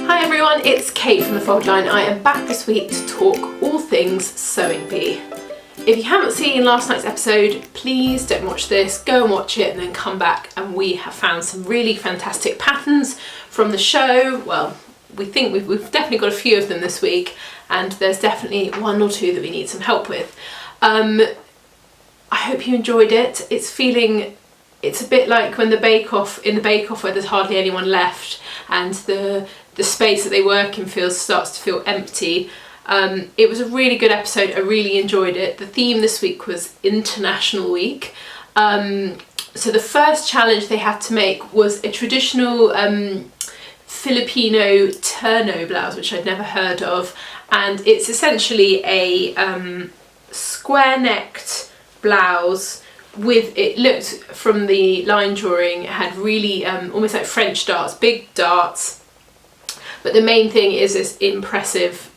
Hi everyone, it's Kate from The Fold Line. I am back this week to talk all things sewing bee. If you haven't seen last night's episode, please don't watch this, go and watch it and then come back, and we have found some really fantastic patterns from the show. Well, we think we've definitely got a few of them this week, and there's definitely one or two that we need some help with. I hope you enjoyed it. It's a bit like when in the Bake Off where there's hardly anyone left and the space that they work in starts to feel empty. It was a really good episode. I really enjoyed it. The theme this week was International Week. So the first challenge they had to make was a traditional Filipino terno blouse, which I'd never heard of, and it's essentially a square-necked blouse with, it looked from the line drawing, it had really almost like French darts, big darts, but the main thing is this impressive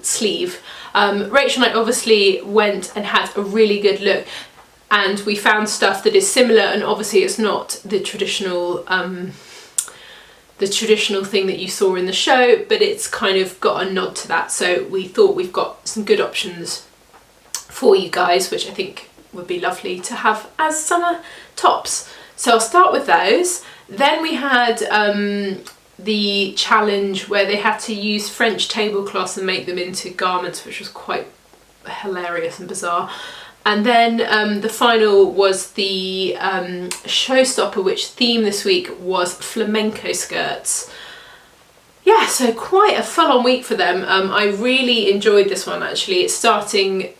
sleeve. Rachel and I obviously went and had a really good look, and we found stuff that is similar, and obviously it's not the traditional thing that you saw in the show, but it's kind of got a nod to that, so we thought we've got some good options for you guys, which I think would be lovely to have as summer tops. So I'll start with those. Then we had the challenge where they had to use French tablecloths and make them into garments, which was quite hilarious and bizarre. And then the final was the showstopper, which theme this week was Flamenco Skirts. Yeah, so quite a full-on week for them. I really enjoyed this one actually. It's starting,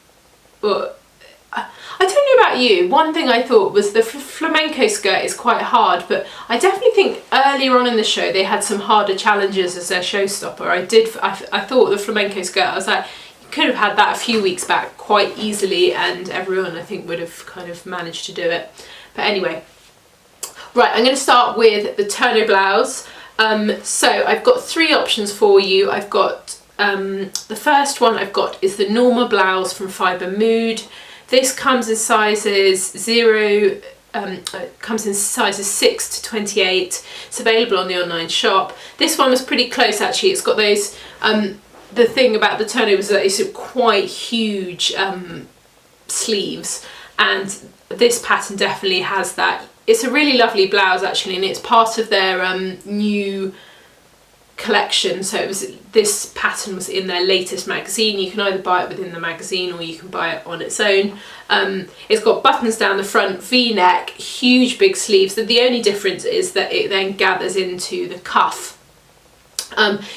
I don't know about you, one thing I thought was the flamenco skirt is quite hard, but I definitely think earlier on in the show they had some harder challenges as their showstopper. I thought the flamenco skirt, I was like, you could have had that a few weeks back quite easily and everyone I think would have kind of managed to do it. But anyway, right, I'm going to start with the terno blouse. So I've got three options for you. I've got the first one I've got is the normal blouse from Fibre Mood. This comes in sizes 6 to 28. It's available on the online shop. This one was pretty close actually. It's got those, the thing about the terno was that it's quite huge sleeves, and this pattern definitely has that. It's a really lovely blouse actually, and it's part of their new collection. So this pattern was in their latest magazine. You can either buy it within the magazine or you can buy it on its own. It's got buttons down the front, V-neck, huge big sleeves. The only difference is that it then gathers into the cuff.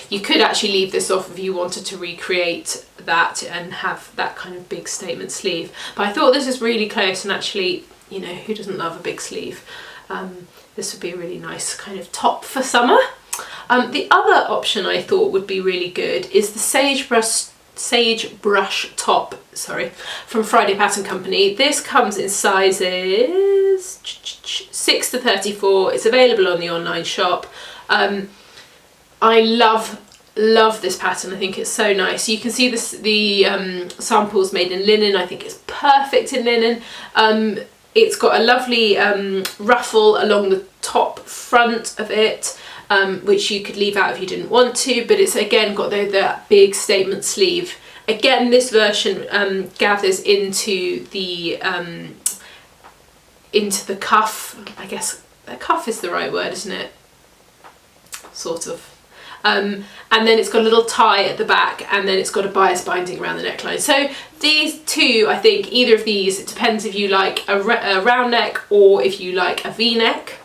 You could actually leave this off if you wanted to recreate that and have that kind of big statement sleeve, but I thought this is really close, and actually, you know, who doesn't love a big sleeve? This would be a really nice kind of top for summer. The other option I thought would be really good is the Sagebrush top, from Friday Pattern Company. This comes in sizes 6 to 34. It's available on the online shop. I love this pattern. I think it's so nice. You can see the samples made in linen. I think it's perfect in linen. It's got a lovely ruffle along the top front of it, which you could leave out if you didn't want to, but it's again got that big statement sleeve. Again, this version gathers into the cuff. I guess a cuff is the right word, isn't it? Sort of. And then it's got a little tie at the back, and then it's got a bias binding around the neckline. So these two, I think either of these, it depends if you like a round neck or if you like a V-neck.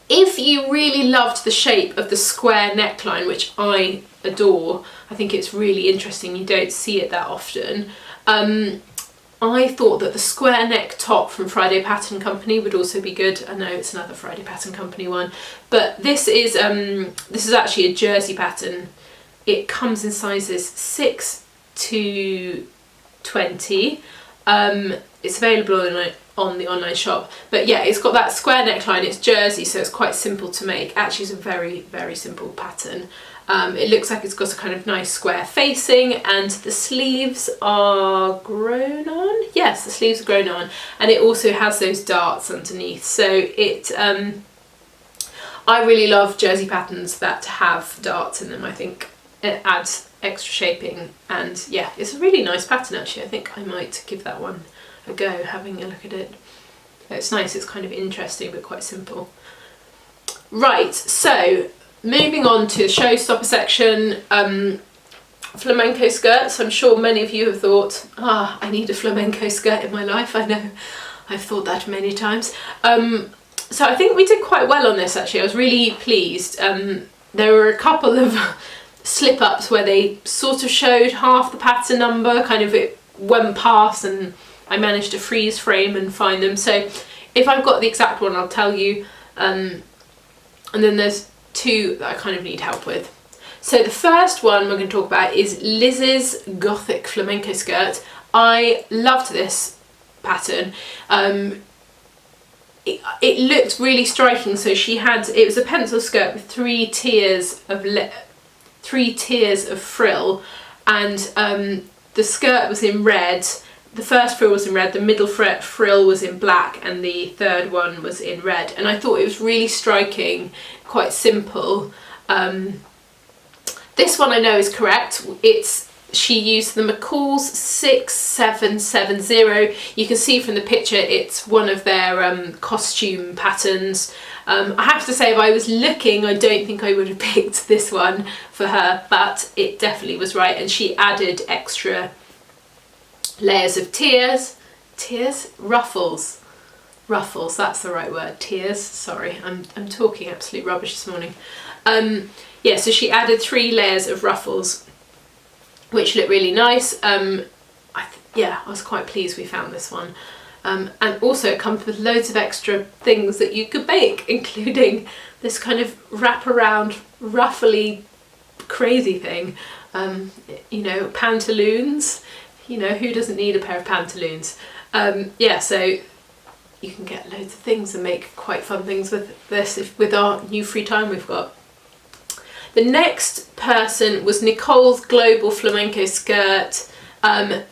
If you really loved the shape of the square neckline, which I adore, I think it's really interesting, you don't see it that often. I thought that the square neck top from Friday Pattern Company would also be good. I know it's another Friday Pattern Company one, but this is actually a jersey pattern. It comes in sizes 6 to 20. It's available on the online shop, but yeah, it's got that square neckline. It's jersey, so it's quite simple to make. Actually, it's a very, very simple pattern. It looks like it's got a kind of nice square facing, and the sleeves are grown on. Yes, the sleeves are grown on, and it also has those darts underneath. So it, I really love jersey patterns that have darts in them. I think it adds extra shaping, and yeah, it's a really nice pattern actually. I think I might give that one a go, having a look at it. It's nice, it's kind of interesting but quite simple. Right, so moving on to the showstopper section, flamenco skirts. I'm sure many of you have thought, I need a flamenco skirt in my life. I know, I've thought that many times. So I think we did quite well on this actually. I was really pleased. There were a couple of slip-ups where they sort of showed half the pattern number, kind of it went past, and I managed to freeze frame and find them. So if I've got the exact one, I'll tell you. And then there's two that I kind of need help with. So the first one we're going to talk about is Liz's Gothic Flamenco Skirt. I loved this pattern. It looked really striking. So she had, it was a pencil skirt with three tiers of frill, and the skirt was in red. The first frill was in red, the middle frill was in black, and the third one was in red. And I thought it was really striking, quite simple. This one I know is correct. She used the McCall's 6770. You can see from the picture it's one of their costume patterns. I have to say, if I was looking, I don't think I would have picked this one for her, but it definitely was right. And she added extra layers of ruffles, that's the right word, tiers, sorry, I'm talking absolute rubbish this morning. Yeah, so she added 3 layers of ruffles, which look really nice. Yeah, I was quite pleased we found this one. And also it comes with loads of extra things that you could bake, including this kind of wraparound, ruffly, crazy thing. You know, pantaloons. You know, who doesn't need a pair of pantaloons? Yeah, so you can get loads of things and make quite fun things with this with our new free time we've got. The next person was Nicole's Global Flamenco Skirt.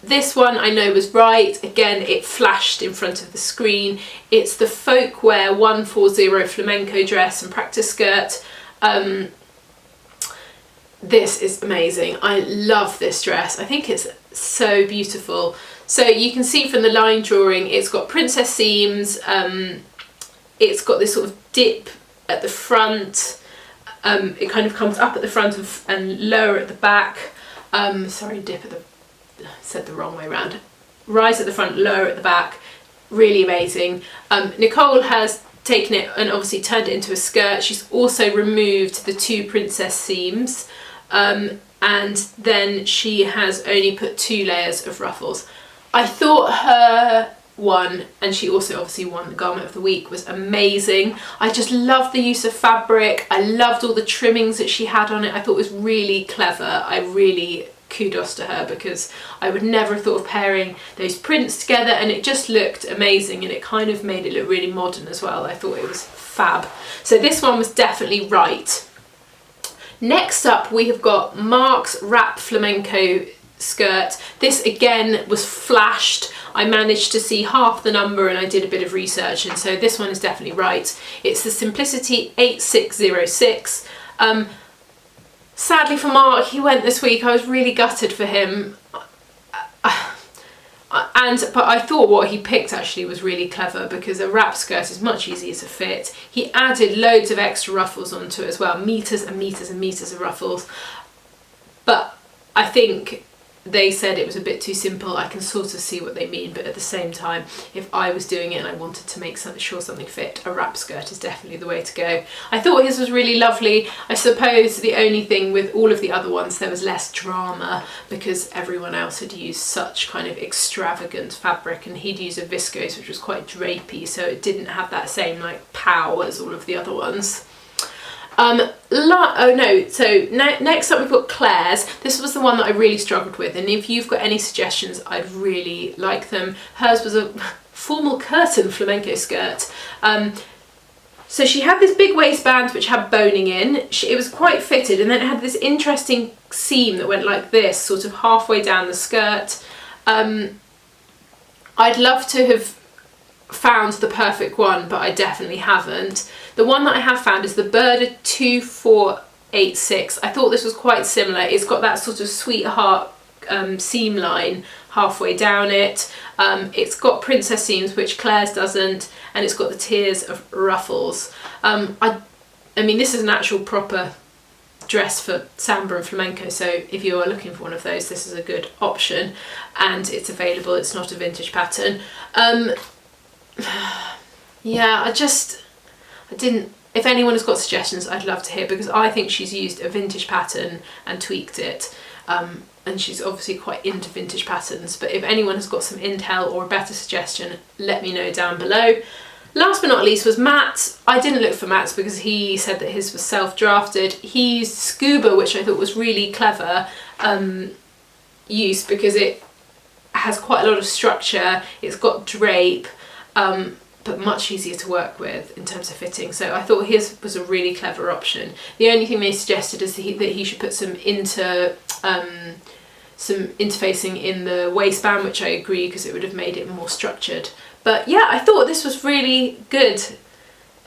This one I know was right. Again, it flashed in front of the screen. It's the Folkwear 140 flamenco dress and practice skirt. This is amazing. I love this dress. I think it's so beautiful. So you can see from the line drawing, it's got princess seams. It's got this sort of dip at the front. It kind of comes up at the front and lower at the back. Sorry, dip at the, said the wrong way around. Rise at the front, lower at the back. Really amazing. Nicole has taken it and obviously turned it into a skirt. She's also removed the 2 princess seams. And then she has only put 2 layers of ruffles. I thought her one, and she also obviously won the Garment of the Week, was amazing. I just loved the use of fabric. I loved all the trimmings that she had on it. I thought it was really clever. I really kudos to her, because I would never have thought of pairing those prints together, and it just looked amazing, and it kind of made it look really modern as well. I thought it was fab. So this one was definitely right. Next up we have got Mark's Wrap Flamenco Skirt. This again was flashed. I managed to see half the number and I did a bit of research, and so this one is definitely right. It's the Simplicity 8606. Sadly for Mark, he went this week. I was really gutted for him. But I thought what he picked actually was really clever, because a wrap skirt is much easier to fit. He added loads of extra ruffles onto it as well, meters and meters and meters of ruffles. But I think they said it was a bit too simple. I can sort of see what they mean, but at the same time, if I was doing it and I wanted to make sure something fit, a wrap skirt is definitely the way to go. I thought his was really lovely. I suppose the only thing with all of the other ones, there was less drama, because everyone else had used such kind of extravagant fabric, and he'd used a viscose which was quite drapey, so it didn't have that same like pow as all of the other ones. Next up we've got Claire's. This was the one that I really struggled with, and if you've got any suggestions, I'd really like them. Hers was a formal curtain flamenco skirt. So she had this big waistband which had boning in. It was quite fitted, and then it had this interesting seam that went like this, sort of halfway down the skirt. I'd love to have found the perfect one, but I definitely haven't. The one that I have found is the Burda 2486. I thought this was quite similar. It's got that sort of sweetheart seam line halfway down it. It's got princess seams, which Claire's doesn't, and it's got the tiers of ruffles. I mean, this is an actual proper dress for samba and flamenco, so if you are looking for one of those, this is a good option, and it's available. It's not a vintage pattern. Yeah, I didn't. If anyone has got suggestions, I'd love to hear, because I think she's used a vintage pattern and tweaked it, and she's obviously quite into vintage patterns. But if anyone has got some intel or a better suggestion, let me know down below. Last but not least was Matt. I didn't look for Matt's because he said that his was self-drafted. He used Scuba, which I thought was really clever use, because it has quite a lot of structure. It's got drape, but much easier to work with in terms of fitting. So I thought his was a really clever option. The only thing they suggested is that he should put some interfacing in the waistband, which I agree, because it would have made it more structured. But yeah, I thought this was really good.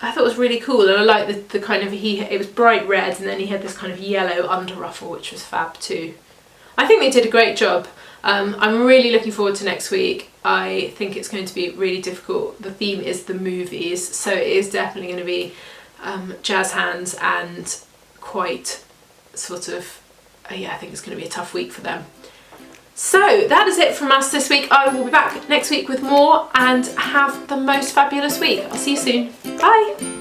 I thought it was really cool, and I like the kind of, it was bright red, and then he had this kind of yellow under ruffle, which was fab too. I think they did a great job. I'm really looking forward to next week. I think it's going to be really difficult. The theme is the movies, so it is definitely going to be jazz hands and quite sort of, yeah, I think it's going to be a tough week for them. So that is it from us this week. I will be back next week with more, and have the most fabulous week. I'll see you soon. Bye.